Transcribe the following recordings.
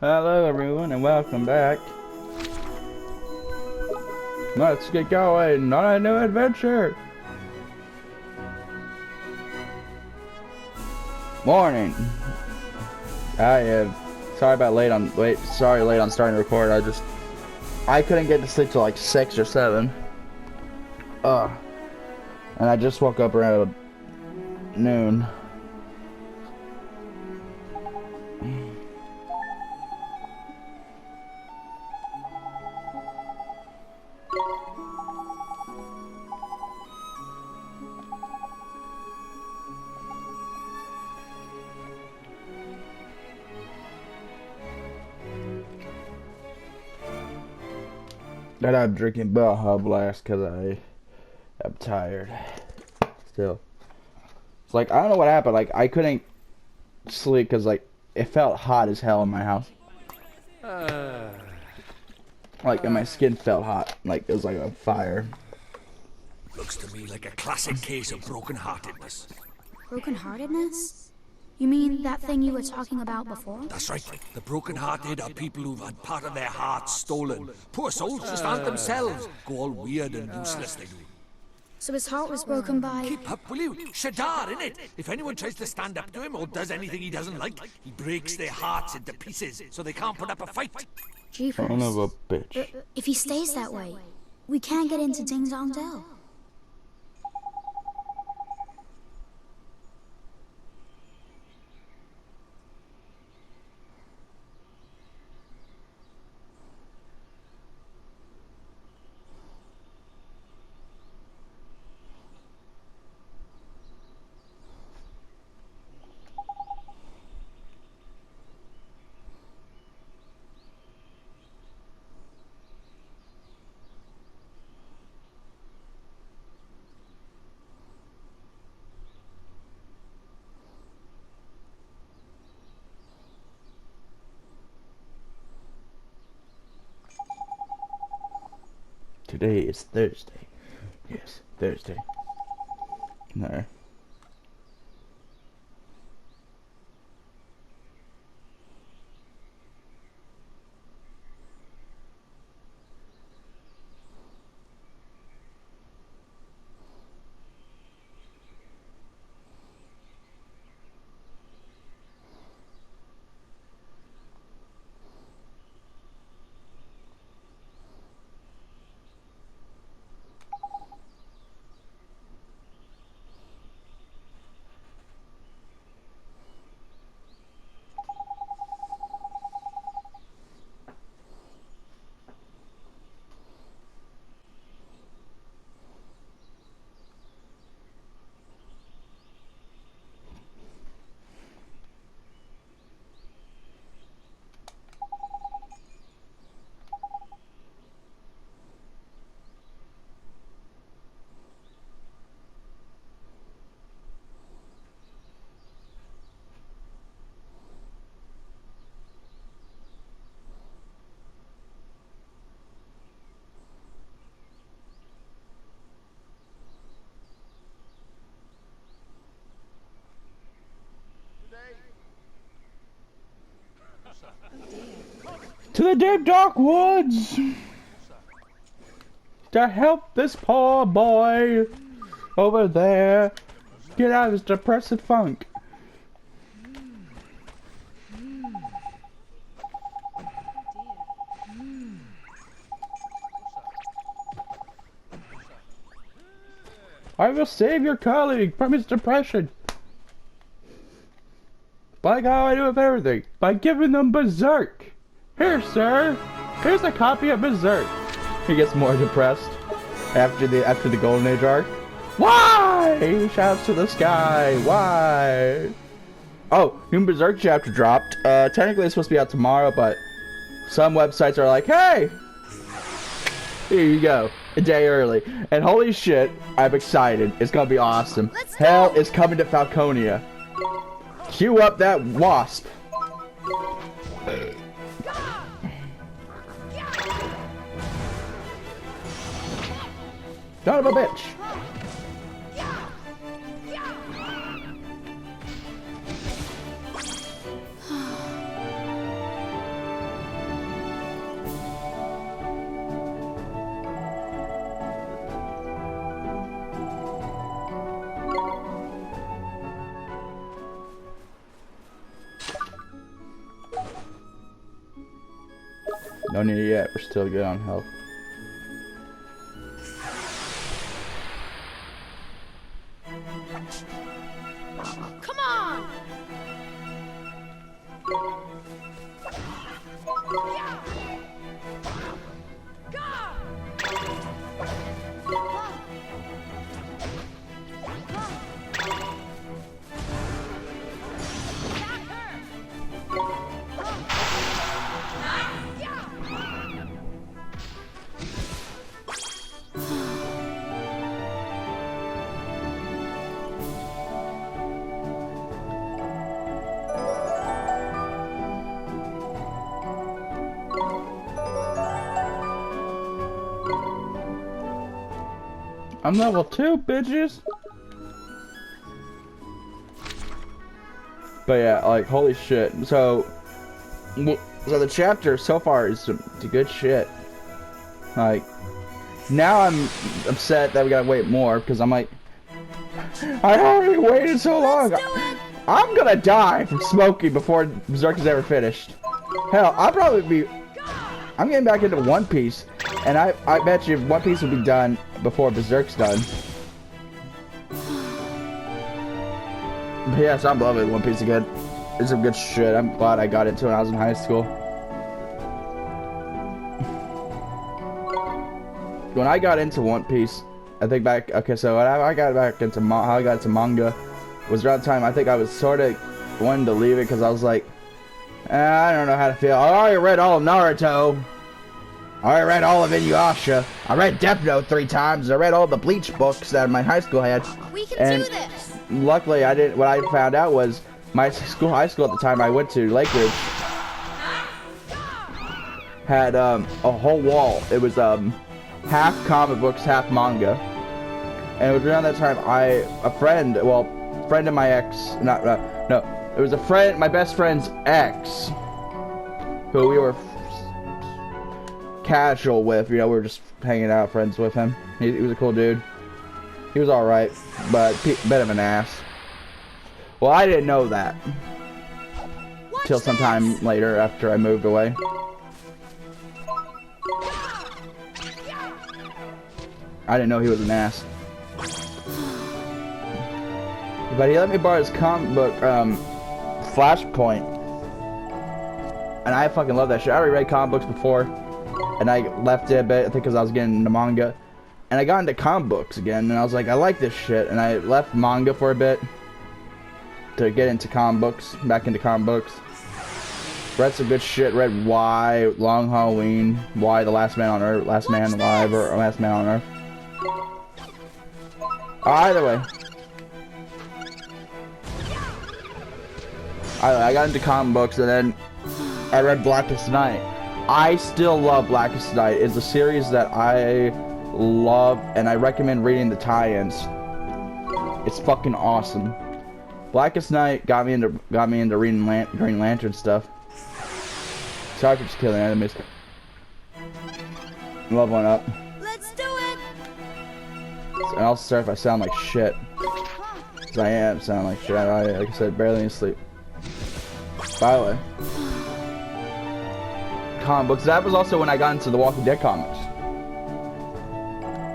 Hello everyone and welcome back. Let's get going on a new adventure. Morning. Sorry late on starting to record. I couldn't get to sleep till like 6 or 7. And I just woke up around noon. And I'm drinking Baja Blast because I am tired. Still. It's like, I don't know what happened. Like, I couldn't sleep because, like, it felt hot as hell in my house. Like, and my skin felt hot. Like, it was like a fire. Looks to me like a classic case of broken-heartedness. Broken-heartedness? You mean that thing you were talking about before? That's right. The broken-hearted are people who've had part of their hearts stolen. Poor souls just aren't themselves. Go all weird and useless, they do. So his heart was broken by... Keep up, will you? Shadar, innit? If anyone tries to stand up to him or does anything he doesn't like, he breaks their hearts into pieces so they can't put up a fight. Jeepers. Son of a bitch. If he stays that way, we can't get into Ding Dong Dell. Today is Thursday. Yes, Thursday. No. To the deep dark woods to help this poor boy over there get out of his depressive funk. I will save your colleague from his depression. By God, I do with everything by giving them berserk. Here, sir. Here's a copy of Berserk. He gets more depressed after the Golden Age arc. Why? He shouts to the sky. Why? Oh, new Berserk chapter dropped. Technically it's supposed to be out tomorrow, but some websites are like, hey, here you go, a day early. And holy shit, I'm excited. It's gonna be awesome. Hell is coming to Falconia. Cue up that wasp. Son of a bitch. No need yet. We're still good on health. Come on! I'm level 2, bitches. But yeah, like, holy shit. So the chapter so far is some good shit. Like, now I'm upset that we gotta wait more because I'm like, I already waited so long. I'm gonna die from smoking before Berserk is ever finished. Hell, I'm getting back into One Piece, and I bet you One Piece will be done before Berserk's done. But yes, I'm loving One Piece again. It's some good shit. I'm glad I got into it when I was in high school. When I got into One Piece, I think back, okay, so when I got back into how I got into manga was around the time I think I was sort of wanting to leave it because I was like, I don't know how to feel. I already read all of Naruto. I already read all of Inuyasha. I read Death Note 3 times. I read all the Bleach books that my high school had. We can do this. Luckily, I didn't. What I found out was my high school at the time I went to, Lake Ridge, had a whole wall. It was half comic books, half manga. And it was around that time a friend of my ex, it was a friend, my best friend's ex, who we were casual with, you know, we were just hanging out, friends with him. He was a cool dude. He was alright, but a bit of an ass. Well, I didn't know that till sometime later after I moved away. I didn't know he was an ass. But he let me borrow his comic book, Flashpoint. And I fucking love that shit. I already read comic books before. And I left it a bit, I think because I was getting into manga. And I got into comic books again. And I was like, I like this shit. And I left manga for a bit. To get into comic books. Back into comic books. Read some good shit. Read Y, Long Halloween. Y, The Last Man on Earth. Last Man Alive, or Last Man on Earth. Either way. I got into comic books and then I read Blackest Night. I still love Blackest Night. It's a series that I love and I recommend reading the tie-ins. It's fucking awesome. Blackest Night got me into reading Green Lantern stuff. Sorry for just killing enemies. Love one up. Let's do it. And I'll start if I sound like shit. Cause I am sounding like shit. Like I said, barely asleep. By the way, comic books. That was also when I got into the Walking Dead comics.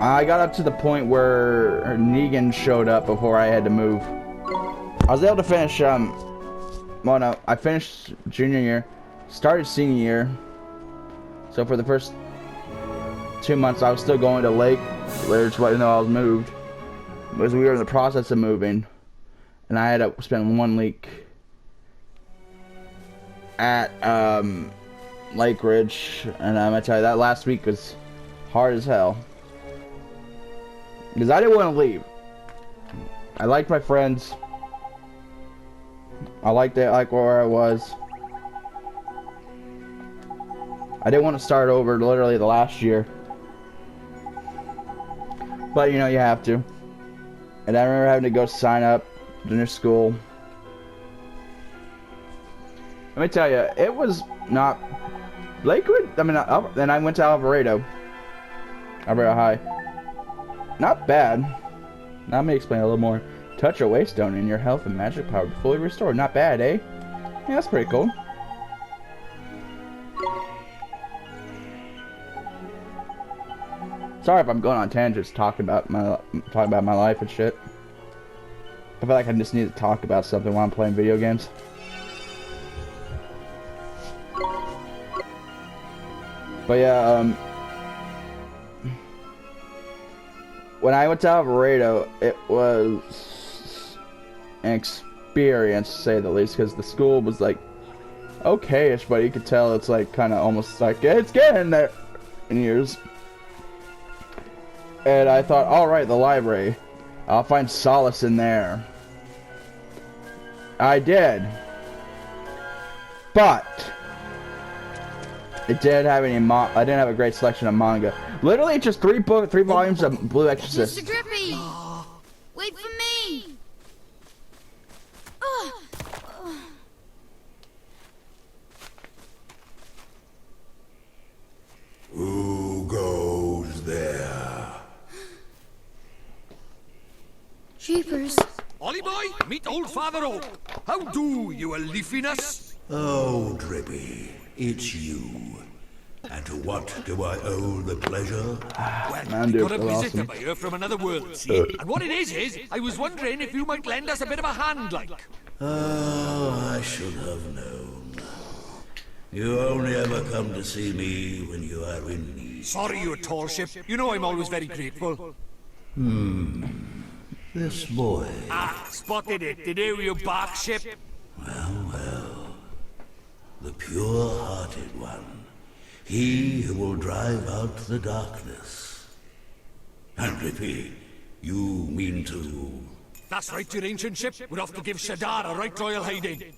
I got up to the point where Negan showed up before I had to move. I was able to finish, well, no, I finished junior year, started senior year. So for the first 2 months, I was still going to Lake Ridge, even though I was moved. Because we were in the process of moving. And I had to spend 1 week at Lake Ridge, and I'm gonna tell you that last week was hard as hell because I didn't want to leave. I liked my friends. I liked it, like where I was. I didn't want to start over literally the last year, but you know you have to. And I remember having to go sign up to new school. Let me tell you, it was not Lakewood. I mean, then I went to Alvarado High. Not bad. Now let me explain a little more. Touch a waystone and your health and magic power be fully restored. Not bad, eh? Yeah, that's pretty cool. Sorry if I'm going on tangents talking about my life and shit. I feel like I just need to talk about something while I'm playing video games. But yeah, when I went to Alvarado, it was an experience, to say the least, because the school was like okay-ish, but you could tell it's like kind of almost like it's getting there in years. And I thought, all right, the library, I'll find solace in there. I did, but it didn't have any. I didn't have a great selection of manga. Literally, just three volumes of Blue Exorcist. Mr. Drippy! Wait for me! Ugh. Who goes there? Jeepers. Ollie boy, meet old Father Oak. How do, you a leafiness? Oh, Drippy, it's you. And to what do I owe the pleasure? Well, Man, we dude, got a they're visitor awesome. by here from another world, see? And what it is, I was wondering if you might lend us a bit of a hand, like. Oh, I should have known. You only ever come to see me when you are in need. Sorry, you tall ship. You know I'm always very grateful. This boy. Ah, spotted it. Did you bark ship? Well, well. The pure-hearted one. He who will drive out the darkness. And Drippy, you mean to... That's right, your ancient ship. We're off to give Shadar a right royal hiding.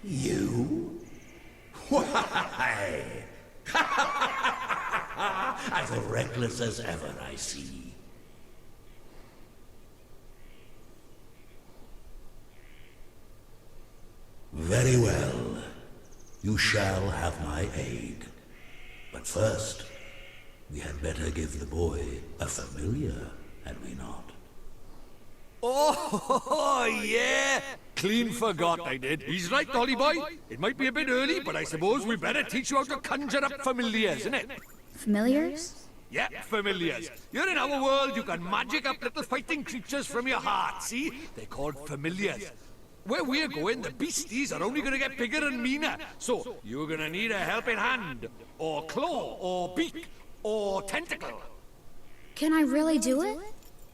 You? Why? As reckless as ever, I see. Very well. You shall have my aid. But first, we had better give the boy a familiar, had we not? Oh, yeah! Clean forgot I did. He's right, Ollie boy. It might be a bit early, but I suppose we better teach you how to conjure up familiars, isn't it? Familiars? Yeah, familiars. You're in our world, you can magic up little fighting creatures from your heart, see? They're called familiars. Where we're going, the beasties are only gonna get bigger and meaner. So, you're gonna need a helping hand, or claw, or beak, or tentacle. Can I really do it?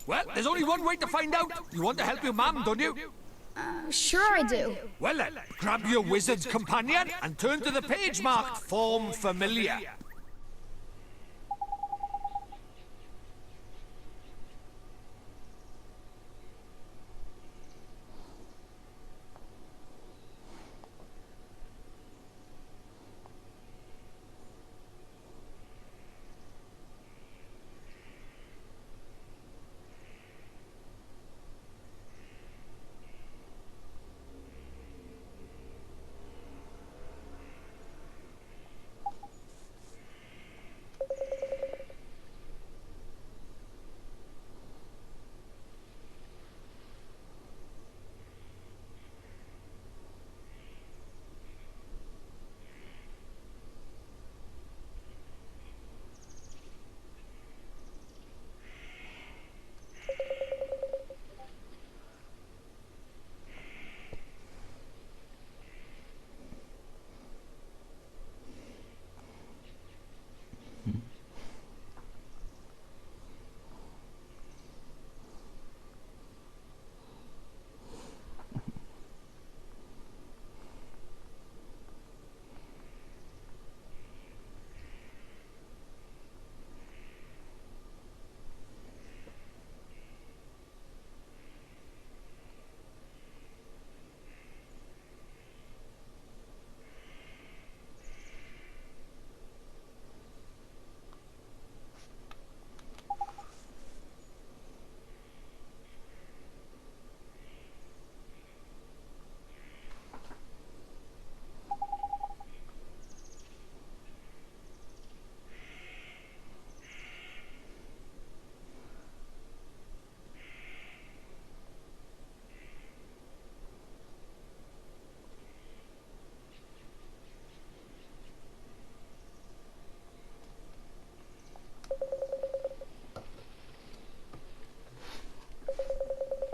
Well, there's only one way to find out. You want to help your mum, don't you? Sure I do. Well then, grab your wizard's companion and turn to the page marked Form Familiar.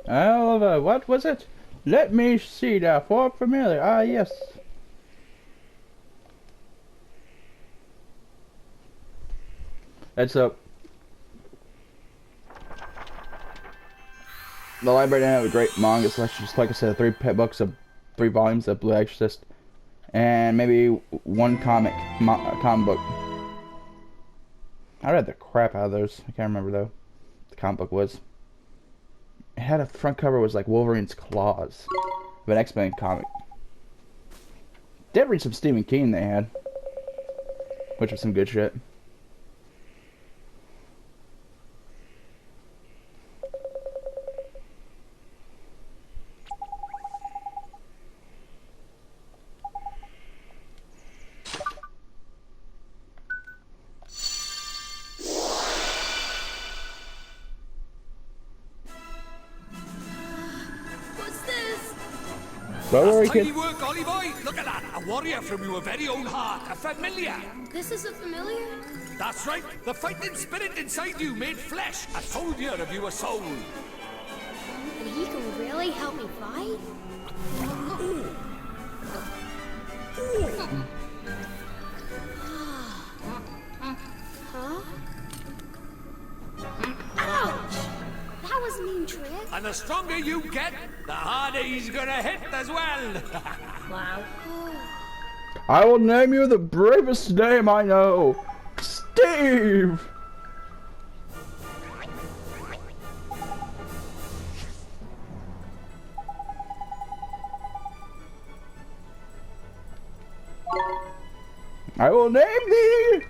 Oliver, what was it? Let me see the for familiar. Ah, yes. It's up. The library didn't have a great manga selection, just like I said, 3 books of 3 volumes of Blue Exorcist, and maybe 1 comic book. I read the crap out of those. I can't remember though. The comic book was. It had a front cover was like Wolverine's claws of an X-Men comic. Did read some Stephen King they had, which was some good shit. Don't worry, Tidy kid. work, Ollie boy. Look at that. A warrior from your very own heart. A familiar. This is a familiar? That's right. The fighting spirit inside you made flesh. A soldier of your soul. And he can really help me fight? Huh? Ouch! That was a mean trick. And the stronger you get, the harder he's gonna hit as well. Wow. I will name you the bravest name I know. Steve! I will name thee!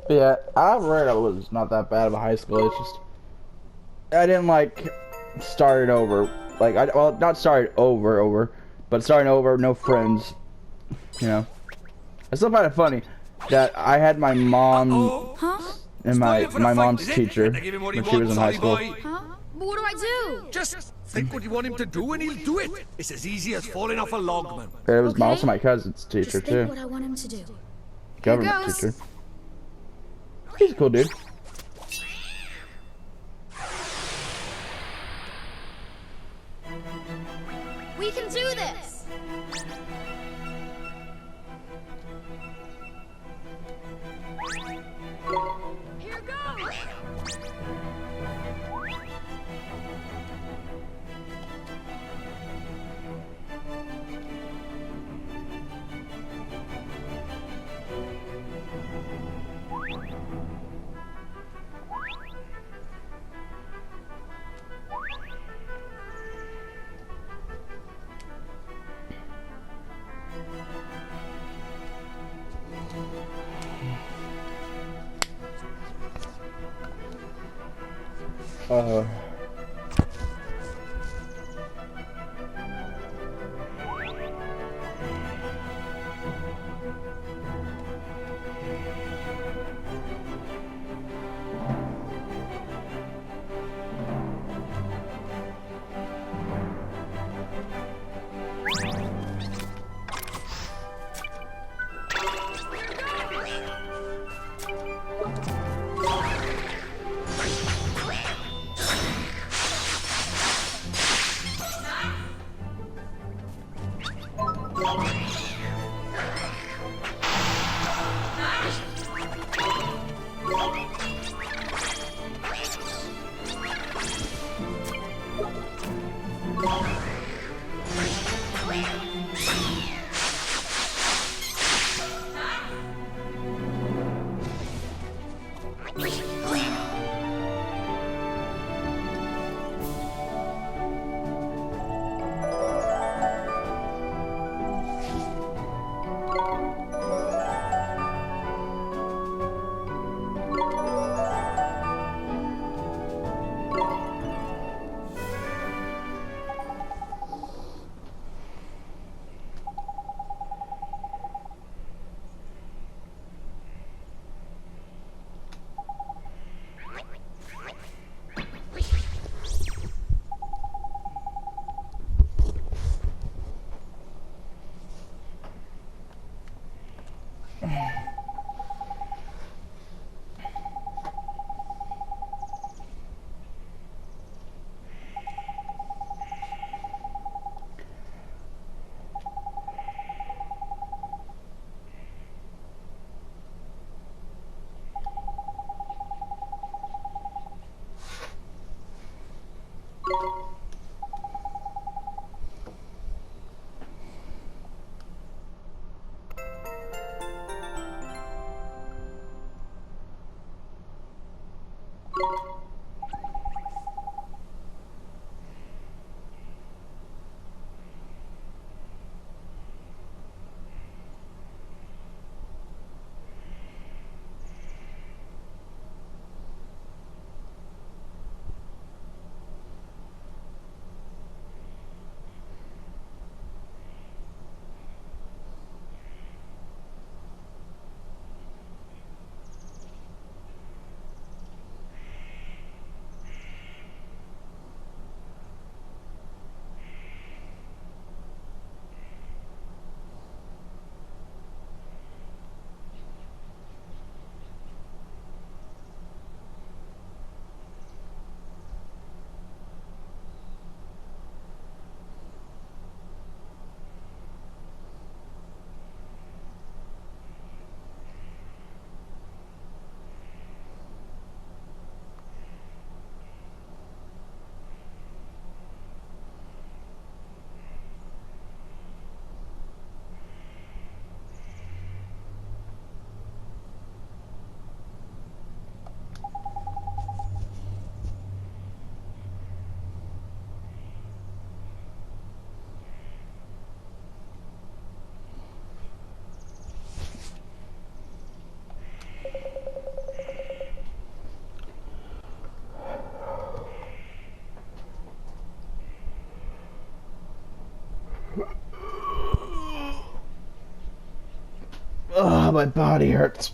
Yeah, I read it was not that bad of a high school. It's just I didn't like start over. Like well, not start over, but starting over, no friends. You know, I still find it funny that I had my mom and my mom's teacher when she was in high school. Huh? But what do I do? Just think what you want him to do and he'll do it. It's as easy as falling off a log, man. It was Okay. also my cousin's teacher Just think too, what I want him to do. government goes. teacher. He's a cool dude. We can do this! Here goes! Uh. Oh, my body hurts.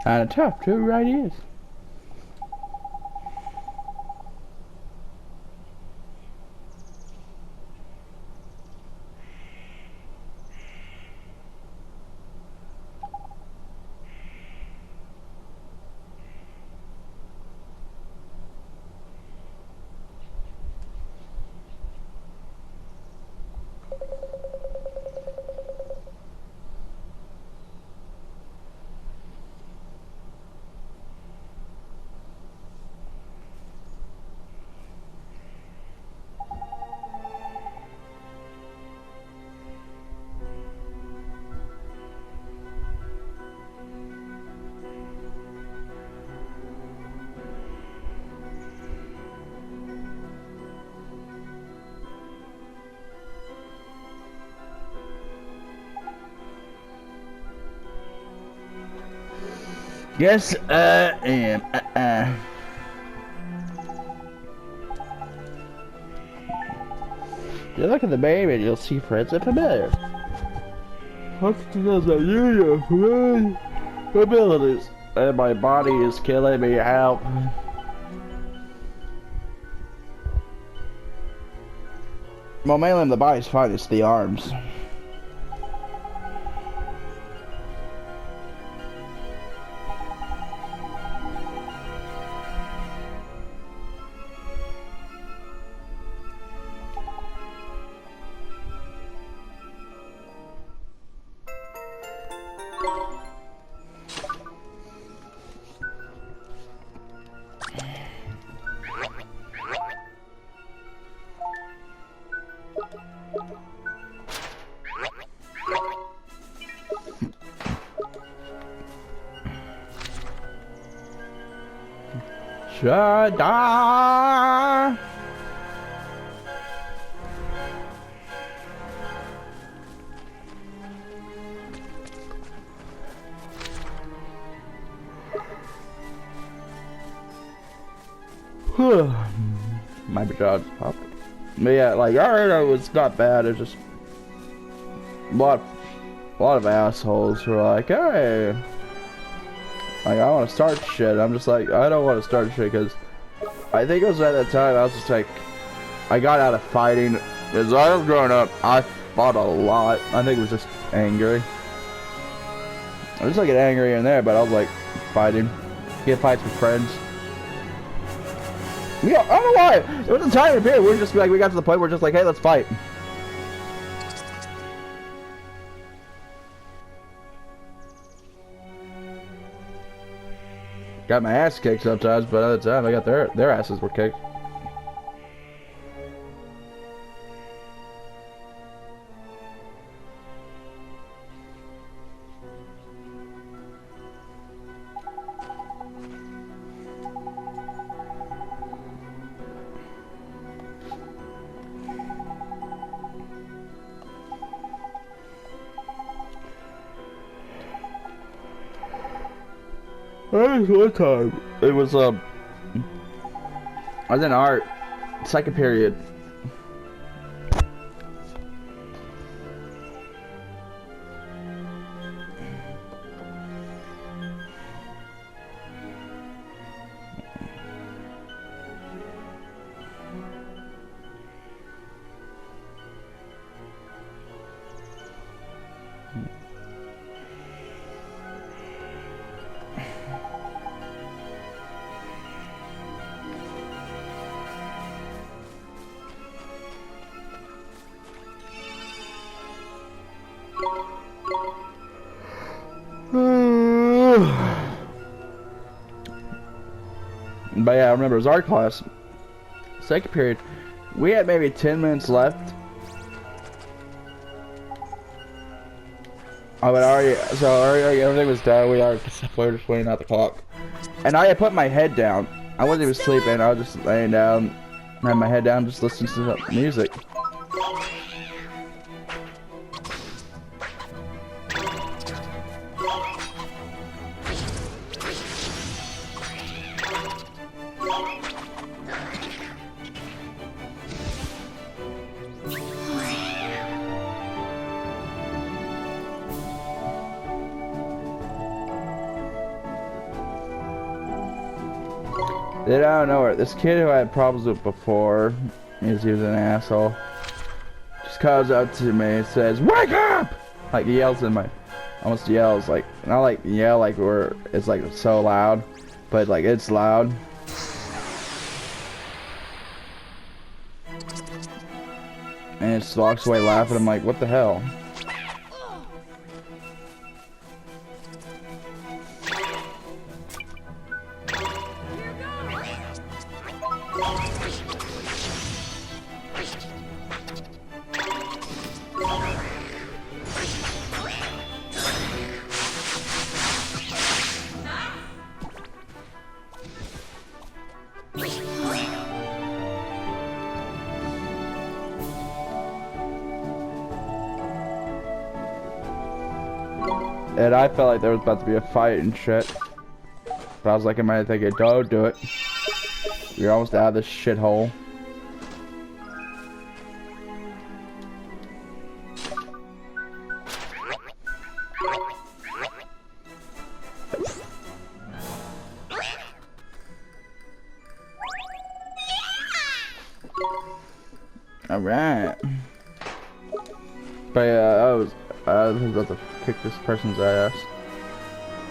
Kinda tough, true right he is. Yes, I am. You look at the baby and you'll see friends and familiar. Hospitals are you abilities. And my body is killing me, help. Well, mainly the body's fine, it's the arms. Shada. My jaw's popped. But yeah, like I heard it was not bad. It's just a lot of assholes who are like, hey. Like, I want to start shit. I'm just like, I don't want to start shit because I think it was at that time I was just like, I got out of fighting. As I was growing up, I fought a lot. I think it was just angry. I just like get angry in there, but I was like, fighting. Get fights with friends. Yeah, I don't know why. It was a time period. We were just like, we got to the point where we're just like, hey, let's fight. Got my ass kicked sometimes, but other time I got their asses were kicked. One time, it was I was in art, second period. But yeah, I remember it was art class, second period. We had maybe 10 minutes left. I would already, everything was done. We were just waiting out the clock. And I had put my head down. I wasn't even sleeping. I was just laying down, had my head down, just listening to the music. Then I don't know. This kid who I had problems with before, he was an asshole. Just comes up to me and says, "Wake up!" Like he yells in my, almost yells like, not like yell like where it's like so loud, but like it's loud. And it just walks away laughing. I'm like, what the hell? And I felt like there was about to be a fight and shit. But I was like in my head thinking, don't do it. You're almost out of this shithole. Alright. But yeah, I was about to kick this person's ass.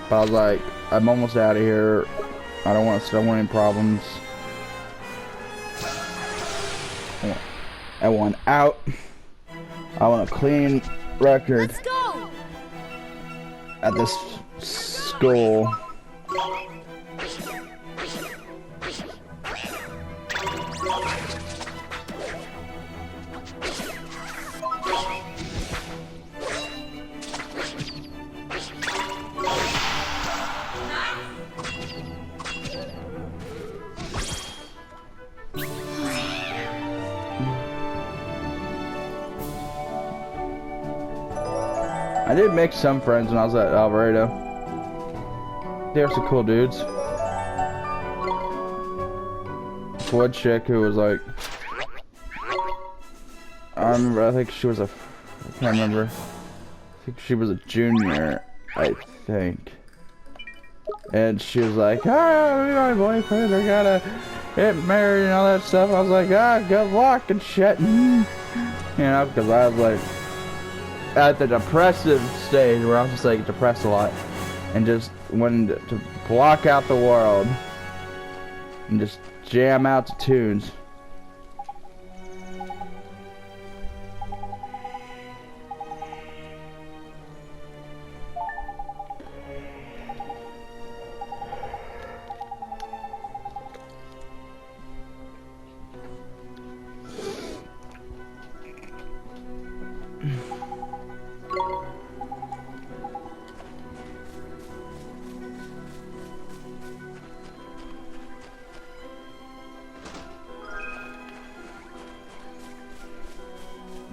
But I was like, I'm almost out of here. I don't want to start winning problems. I want out. I want a clean record. Let's go. At this school. I did make some friends when I was at Alvarado. They were some cool dudes. This one chick who was like, I remember, I think she was I can't remember. I think she was a junior, I think. And she was like, oh, my boyfriend, I gotta get married and all that stuff. I was like, ah, good luck and shit. You know, because I was like, at the depressive stage where I was just like depressed a lot and just wanted to block out the world and just jam out to tunes.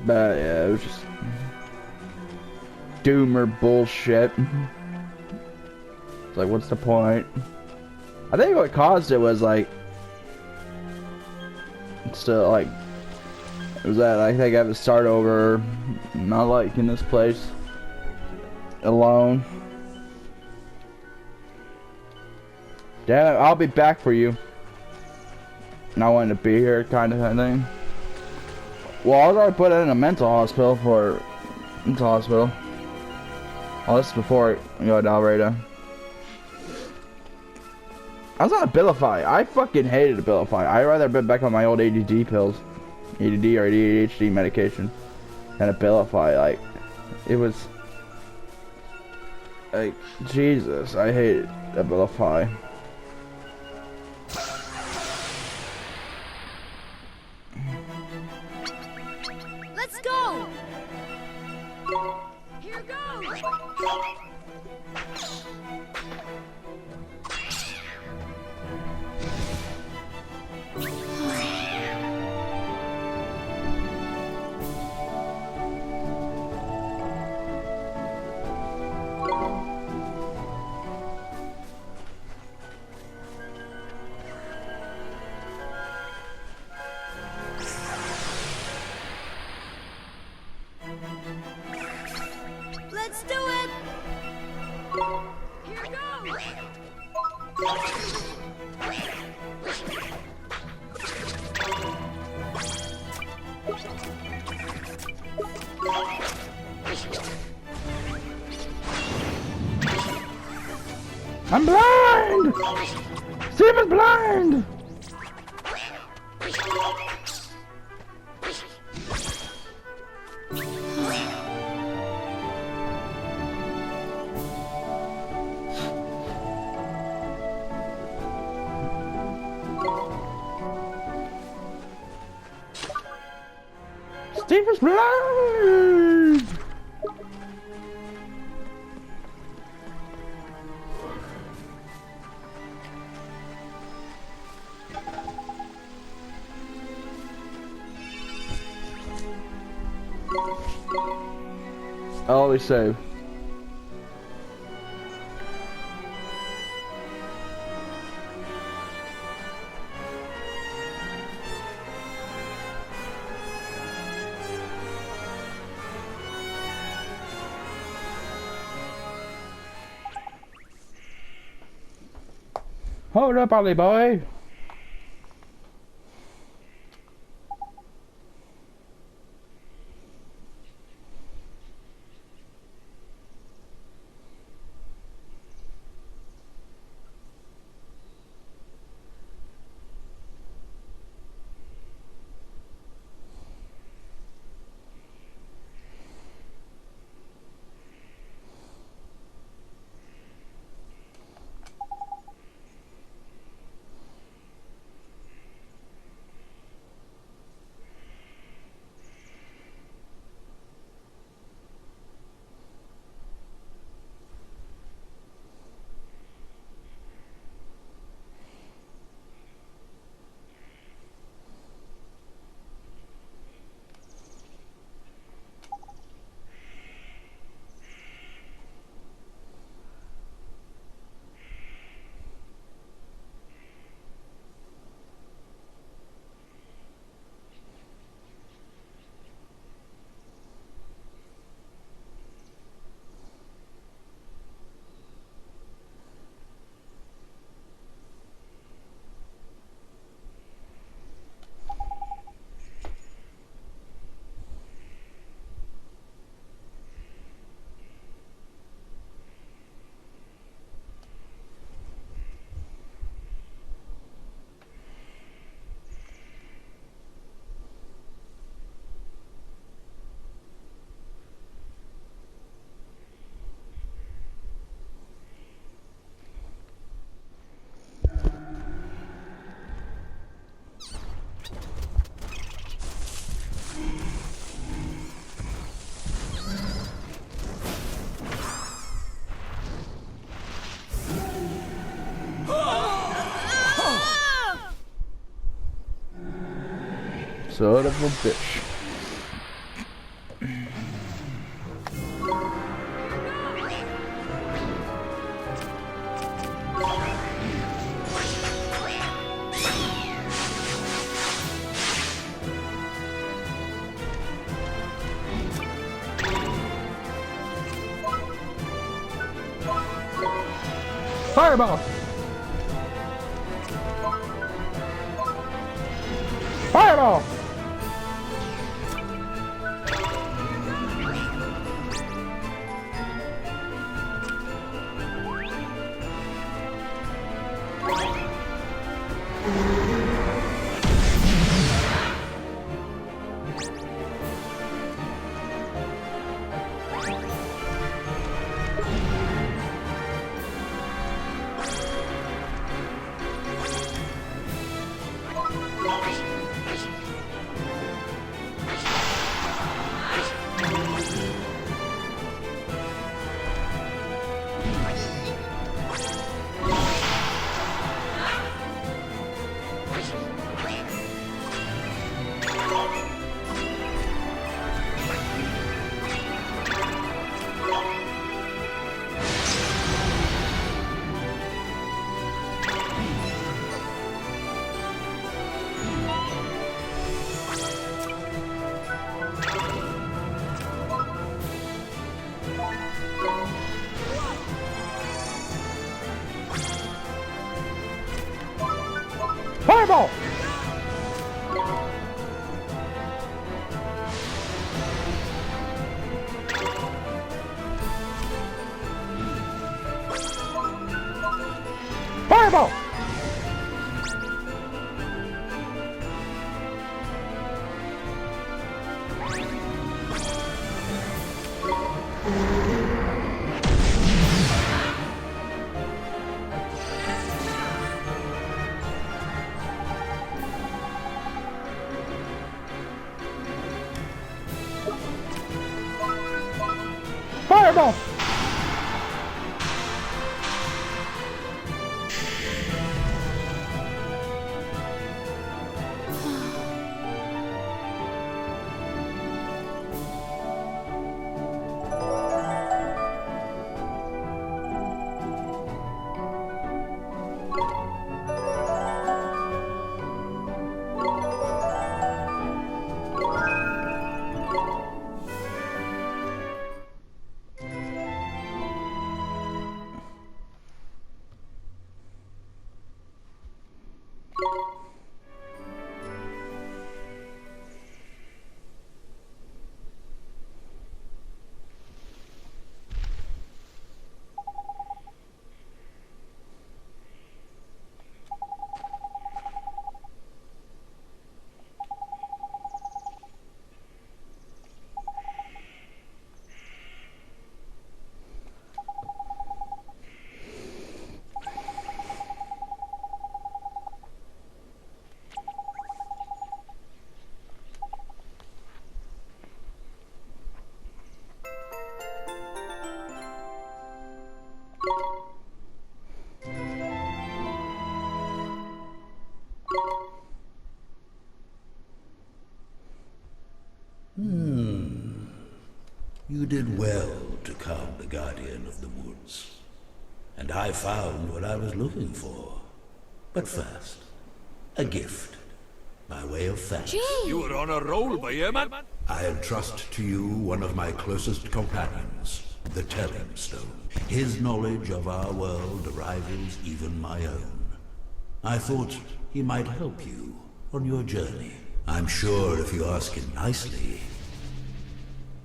But yeah, it was just doomer bullshit. It's like, what's the point? I think what caused it was like, still like, it was that I think I have to start over, not like in this place, alone. Damn it, I'll be back for you. Not wanting to be here, kind of thing. Well, I was already put in a mental hospital. Well, this is before I go to Alvarado. I was on Abilify. I fucking hated Abilify. I'd rather been back on my old ADD pills. ADD or ADHD medication than Abilify. Like, it was... like, Jesus, I hated Abilify. Let's go. Here goes. Let's do it! Here goes! I'm blind! Steve is blind! Steve is blind! I always save. Hold up, Ollie boy. Son of a bitch. Fireball! Fireball! Fireball! Fireball! Fireball! You did well to calm the Guardian of the Woods. And I found what I was looking for. But first, a gift, by way of thanks. You were on a roll, by here, man. I entrust to you one of my closest companions, the Telling Stone. His knowledge of our world rivals even my own. I thought he might help you on your journey. I'm sure if you ask him nicely,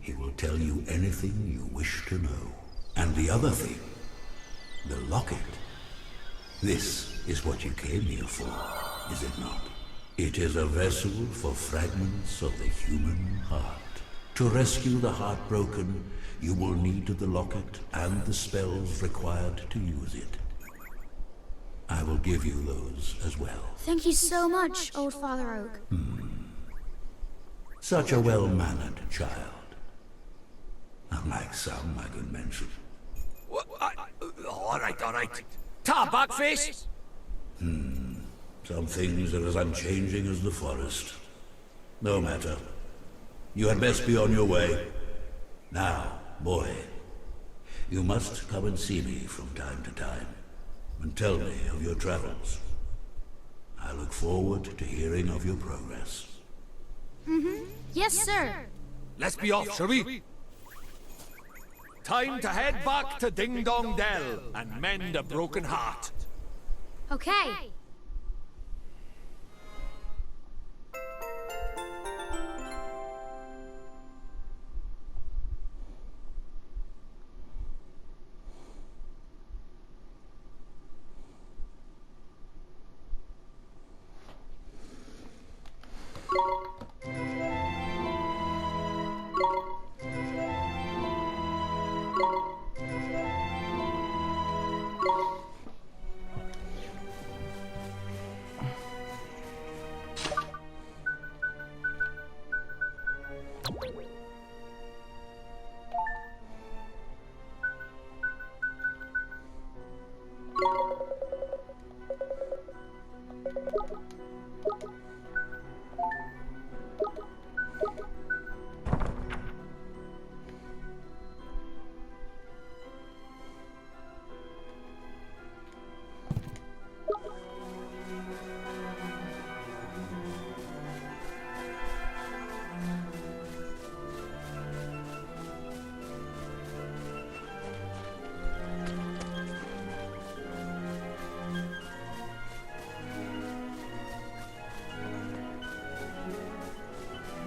he will tell you anything you wish to know. And the other thing, the locket. This is what you came here for, is it not? It is a vessel for fragments of the human heart. To rescue the heartbroken, you will need the locket and the spells required to use it. I will give you those as well. Thank you so much, Old Father Oak. Such a well-mannered child. Unlike some I could mention. All right. Ta, Backface. Some things are as unchanging as the forest. No matter. You had best be on your way. Now, boy, you must come and see me from time to time, and tell me of your travels. I look forward to hearing of your progress. Yes, sir. Let's be off, shall we? Time to head back to Ding Dong Dell and mend a broken heart. Okay.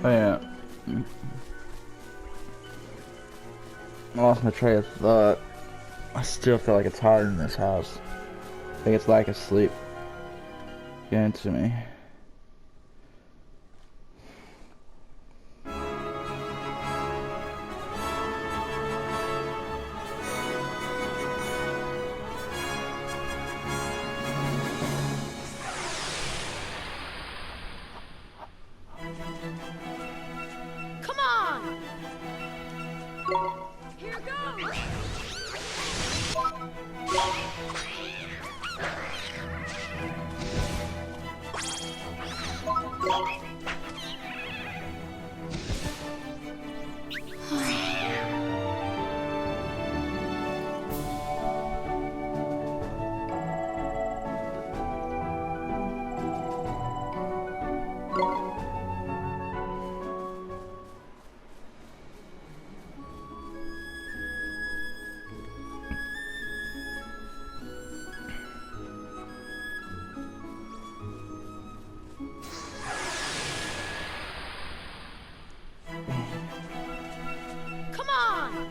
Oh yeah. I lost my train of thought. I still feel like it's hard in this house. think it's lack of sleep getting to me. Come on! Here goes! Come on!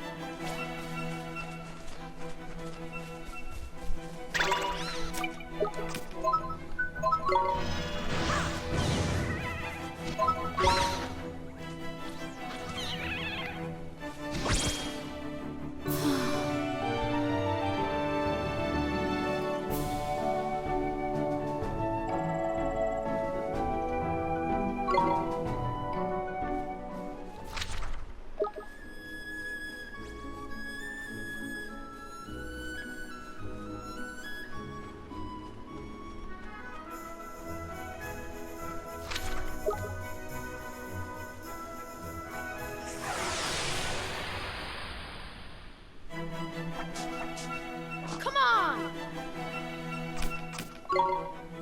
Come on!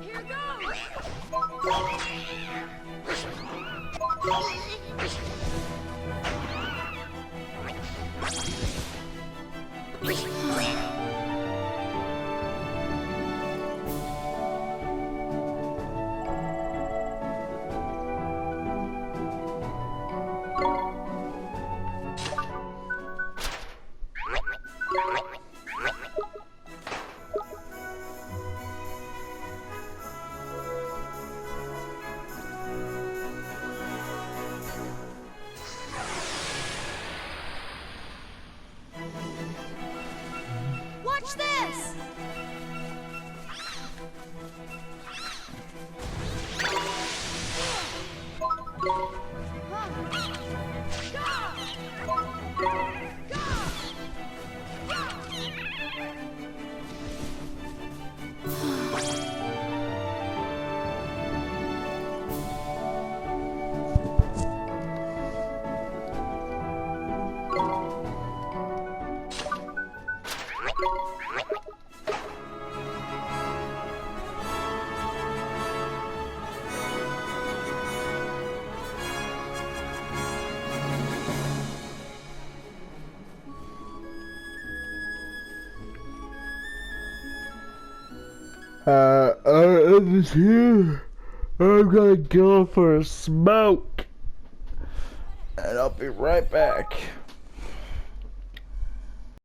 Here goes! Watch this! I'm just here. I'm gonna go for a smoke. And I'll be right back.